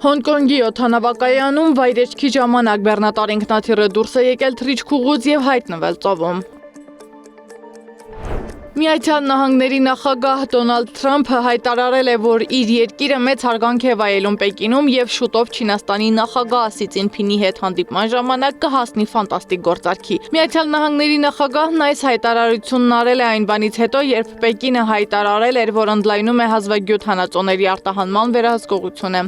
Հոնկոնգի օդանավակայանում վայրեջքի ժամանակ բեռնատար ինքնաթիռը դուրս է եկել թռիչքուղուց և հայտնվել ծովում։ Միացյալ Նահանգների նախագահ Դոնալդ Թրամփը հայտարարել է, որ իր երկիրը մեծ հարգանք է վայելում Պեկինում և շուտով Չինաստանի նախագահ Սի Ցզինփինի հետ հանդիպման ժամանակ կհասնի ֆանտաստիկ գործարքի։ Միացյալ Նահանգների նախագահն այս հայտարարությունն արել է այն բանից հետո, երբ Պեկինը հայտարարել էր, որ ընդլայնում է հազվագյուտ հանածոների արտահանման վերահսկողությունը։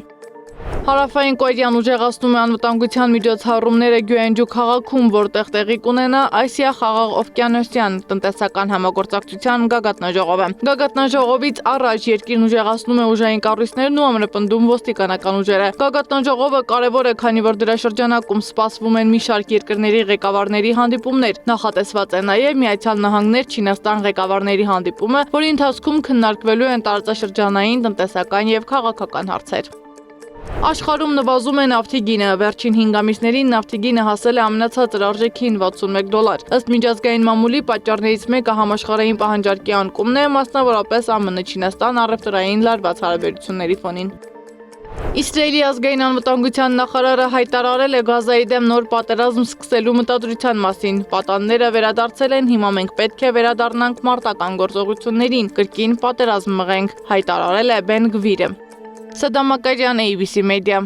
Հարավային Կորեան ուժեղացնում է անվտանգության միջոցառումները Գյուենջու քաղաքում, որտեղ տեղի կունենա Ասիա-խաղաղօվկիանոսյան տնտեսական համագործակցության գագաթնաժողովը։ Գագաթնաժողովից առաջ երկիրն ուժեղացնում է ուժային կառույցներն ու ամրապնդում ոստիկանական ուժերը։ Գագաթնաժողովը կարևոր է, քանի որ դրա շրջանակում սպասվում են մի շարք երկրների ղեկավարների հանդիպումներ։ Նախատեսված է նաև Միացյալ Նահանգներ Չինաստան ղեկավարների հանդիպումը, որի ընթացքում քննարկվելու են տարածաշրջանային, տնտեսական և քաղաքական հարցեր։ Աշխարհում նվազում է նավթի գինը։ Վերջին 5 ամիսներին նավթի գինը հասել է ամենացածր արժեքին $61։ Ըստ միջազգային մամուլի պատճառներից մեկը համաշխարհային պահանջարկի անկումն է, մասնավորապես ԱՄՆ-Չինաստան առևտրային լարված հարաբերությունների ֆոնին։ Իսրայելի ազգային անվտանգության նախարարը հայտարարել է Գազայի դեմ նոր պատերազմ սկսելու մտադրության մասին։ Պատանները վերադարձել են, հիմա մենք պետք է վերադառնանք մարտական գործողություններին, կրկին պատերազմ մղենք, հայտարարել է Բեն Գվիրը։ Սադամ Մակարյան, ABC Media։